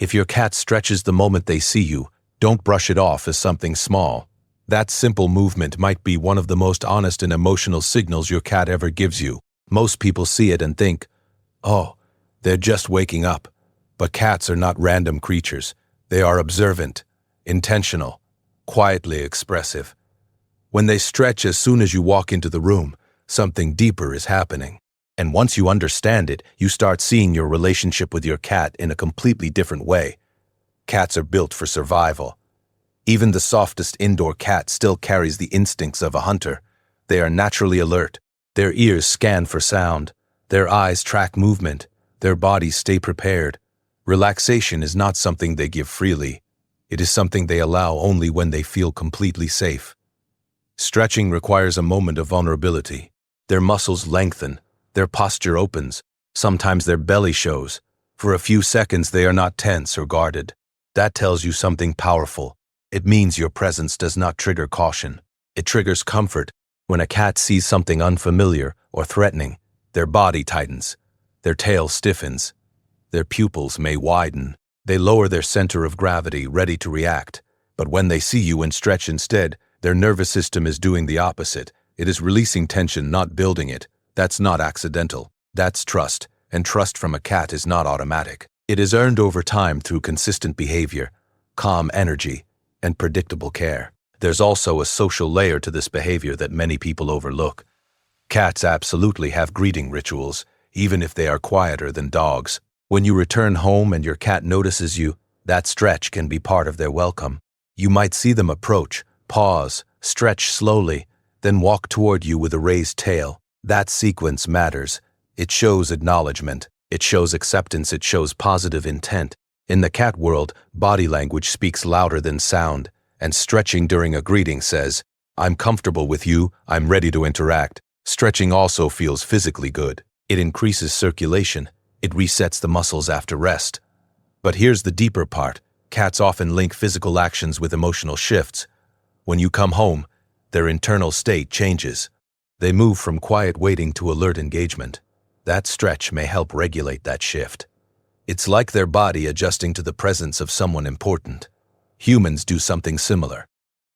If your cat stretches the moment they see you, don't brush it off as something small. That simple movement might be one of the most honest and emotional signals your cat ever gives you. Most people see it and think, oh, they're just waking up. But cats are not random creatures. They are observant, intentional, quietly expressive. When they stretch as soon as you walk into the room, something deeper is happening. And once you understand it, you start seeing your relationship with your cat in a completely different way. Cats are built for survival. Even the softest indoor cat still carries the instincts of a hunter. They are naturally alert. Their ears scan for sound. Their eyes track movement. Their bodies stay prepared. Relaxation is not something they give freely. It is something they allow only when they feel completely safe. Stretching requires a moment of vulnerability. Their muscles lengthen. Their posture opens. Sometimes their belly shows. For a few seconds they are not tense or guarded. That tells you something powerful. It means your presence does not trigger caution. It triggers comfort. When a cat sees something unfamiliar or threatening, their body tightens. Their tail stiffens. Their pupils may widen. They lower their center of gravity, ready to react. But when they see you and stretch instead, their nervous system is doing the opposite. It is releasing tension, not building it. That's not accidental. That's trust. And trust from a cat is not automatic. It is earned over time through consistent behavior, calm energy, and predictable care. There's also a social layer to this behavior that many people overlook. Cats absolutely have greeting rituals, even if they are quieter than dogs. When you return home and your cat notices you, that stretch can be part of their welcome. You might see them approach, pause, stretch slowly, then walk toward you with a raised tail. That sequence matters. It shows acknowledgement. It shows acceptance. It shows positive intent. In the cat world, body language speaks louder than sound, and stretching during a greeting says, I'm comfortable with you, I'm ready to interact. Stretching also feels physically good. It increases circulation. It resets the muscles after rest. But here's the deeper part. Cats often link physical actions with emotional shifts. When you come home, their internal state changes. They move from quiet waiting to alert engagement. That stretch may help regulate that shift. It's like their body adjusting to the presence of someone important. Humans do something similar.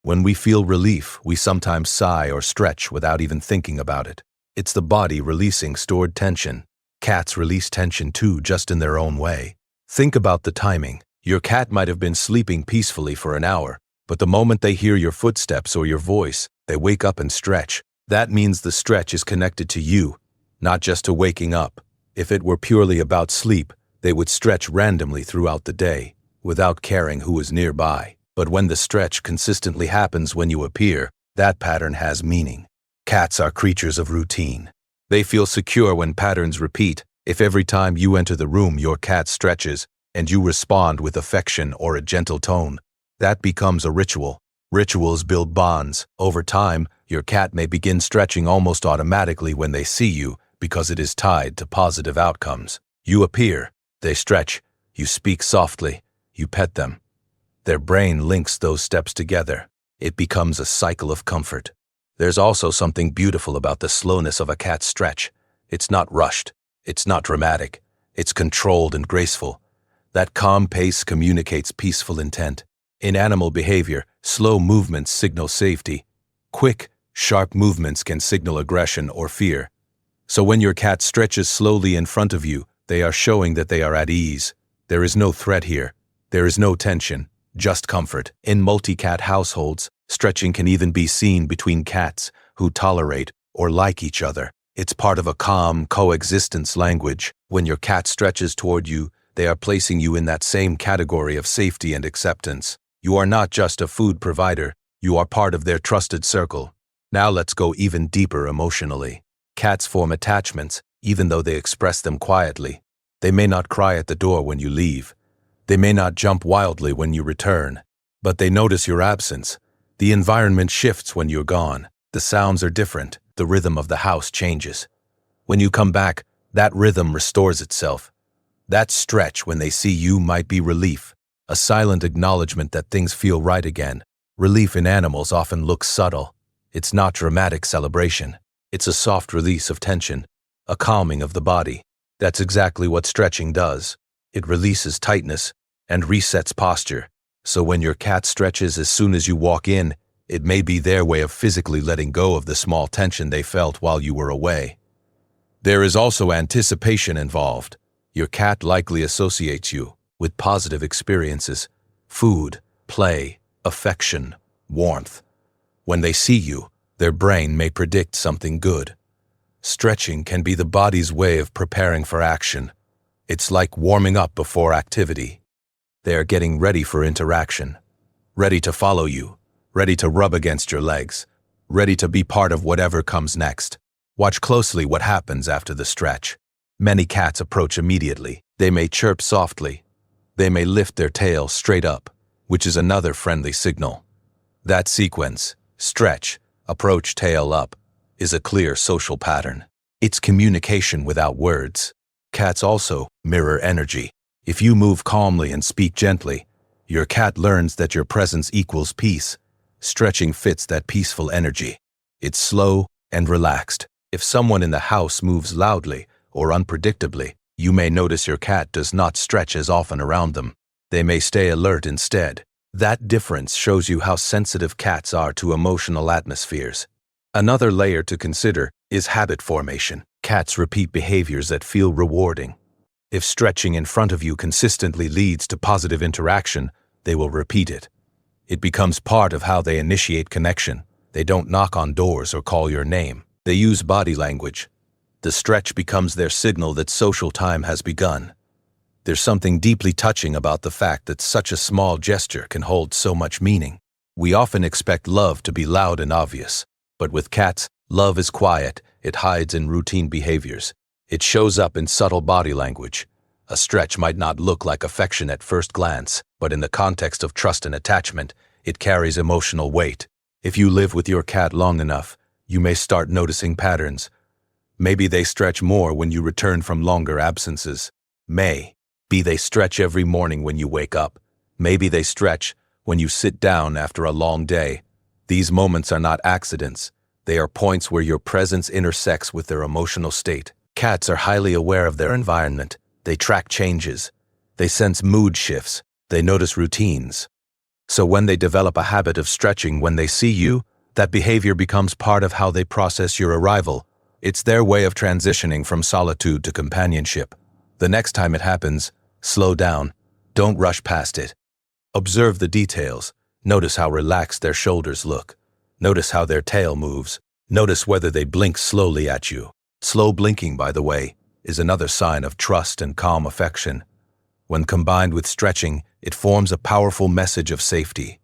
When we feel relief, we sometimes sigh or stretch without even thinking about it. It's the body releasing stored tension. Cats release tension too, just in their own way. Think about the timing. Your cat might have been sleeping peacefully for an hour, but the moment they hear your footsteps or your voice, they wake up and stretch. That means the stretch is connected to you, not just to waking up. If it were purely about sleep, they would stretch randomly throughout the day, without caring who is nearby. But when the stretch consistently happens when you appear, that pattern has meaning. Cats are creatures of routine. They feel secure when patterns repeat. If every time you enter the room your cat stretches, and you respond with affection or a gentle tone, that becomes a ritual. Rituals build bonds. Over time, your cat may begin stretching almost automatically when they see you, because it is tied to positive outcomes. You appear, they stretch, you speak softly, you pet them. Their brain links those steps together. It becomes a cycle of comfort. There's also something beautiful about the slowness of a cat's stretch. It's not rushed. It's not dramatic. It's controlled and graceful. That calm pace communicates peaceful intent. In animal behavior, slow movements signal safety. Quick, sharp movements can signal aggression or fear. So when your cat stretches slowly in front of you, they are showing that they are at ease. There is no threat here. There is no tension, just comfort. In multi-cat households, stretching can even be seen between cats who tolerate or like each other. It's part of a calm coexistence language. When your cat stretches toward you, they are placing you in that same category of safety and acceptance. You are not just a food provider, you are part of their trusted circle. Now let's go even deeper emotionally. Cats form attachments, even though they express them quietly. They may not cry at the door when you leave. They may not jump wildly when you return. But they notice your absence. The environment shifts when you're gone. The sounds are different. The rhythm of the house changes. When you come back, that rhythm restores itself. That stretch when they see you might be relief, a silent acknowledgement that things feel right again. Relief in animals often looks subtle. It's not dramatic celebration. It's a soft release of tension, a calming of the body. That's exactly what stretching does. It releases tightness, and resets posture. So when your cat stretches as soon as you walk in, it may be their way of physically letting go of the small tension they felt while you were away. There is also anticipation involved. Your cat likely associates you with positive experiences: food, play, affection, warmth. When they see you, their brain may predict something good. Stretching can be the body's way of preparing for action. It's like warming up before activity. They are getting ready for interaction, ready to follow you, ready to rub against your legs, ready to be part of whatever comes next. Watch closely what happens after the stretch. Many cats approach immediately. They may chirp softly. They may lift their tail straight up, which is another friendly signal. That sequence, stretch, approach, tail up, is a clear social pattern. It's communication without words. Cats also mirror energy. If you move calmly and speak gently, your cat learns that your presence equals peace. Stretching fits that peaceful energy. It's slow and relaxed. If someone in the house moves loudly or unpredictably, you may notice your cat does not stretch as often around them. They may stay alert instead. That difference shows you how sensitive cats are to emotional atmospheres. Another layer to consider is habit formation. Cats repeat behaviors that feel rewarding. If stretching in front of you consistently leads to positive interaction, they will repeat it. It becomes part of how they initiate connection. They don't knock on doors or call your name. They use body language. The stretch becomes their signal that social time has begun. There's something deeply touching about the fact that such a small gesture can hold so much meaning. We often expect love to be loud and obvious, but with cats, love is quiet. It hides in routine behaviors. It shows up in subtle body language. A stretch might not look like affection at first glance, but in the context of trust and attachment, it carries emotional weight. If you live with your cat long enough, you may start noticing patterns. Maybe they stretch more when you return from longer absences. Maybe they stretch every morning when you wake up. Maybe they stretch when you sit down after a long day. These moments are not accidents. They are points where your presence intersects with their emotional state. Cats are highly aware of their environment. They track changes. They sense mood shifts. They notice routines. So when they develop a habit of stretching when they see you, that behavior becomes part of how they process your arrival. It's their way of transitioning from solitude to companionship. The next time it happens, slow down. Don't rush past it. Observe the details. Notice how relaxed their shoulders look. Notice how their tail moves. Notice whether they blink slowly at you. Slow blinking, by the way, is another sign of trust and calm affection. When combined with stretching, it forms a powerful message of safety.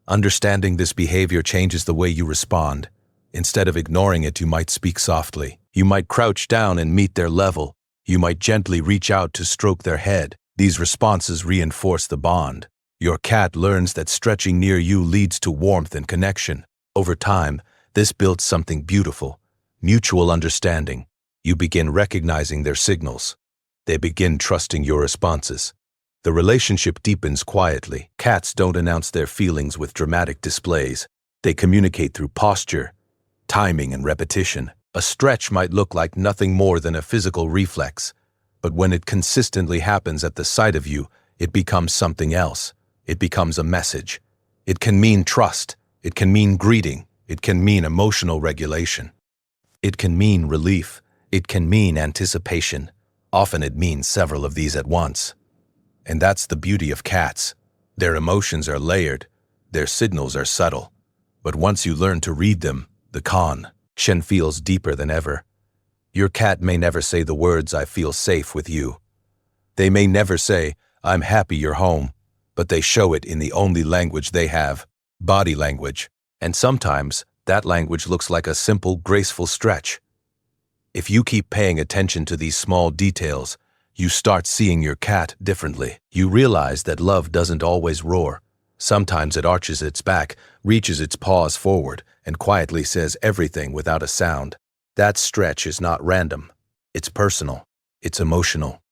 Understanding this behavior changes the way you respond. Instead of ignoring it, you might speak softly. You might crouch down and meet their level. You might gently reach out to stroke their head. These responses reinforce the bond. Your cat learns that stretching near you leads to warmth and connection. Over time, this builds something beautiful: mutual understanding. You begin recognizing their signals. They begin trusting your responses. The relationship deepens quietly. Cats don't announce their feelings with dramatic displays. They communicate through posture, timing, and repetition. A stretch might look like nothing more than a physical reflex, but when it consistently happens at the sight of you, it becomes something else. It becomes a message. It can mean trust. It can mean greeting. It can mean emotional regulation. It can mean relief. It can mean anticipation. Often it means several of these at once. And that's the beauty of cats. Their emotions are layered. Their signals are subtle. But once you learn to read them, the connection feels deeper than ever. Your cat may never say the words, "I feel safe with you." They may never say, "I'm happy you're home," but they show it in the only language they have: body language. And sometimes that language looks like a simple, graceful stretch. If you keep paying attention to these small details, you start seeing your cat differently. You realize that love doesn't always roar. Sometimes it arches its back, reaches its paws forward, and quietly says everything without a sound. That stretch is not random. It's personal. It's emotional.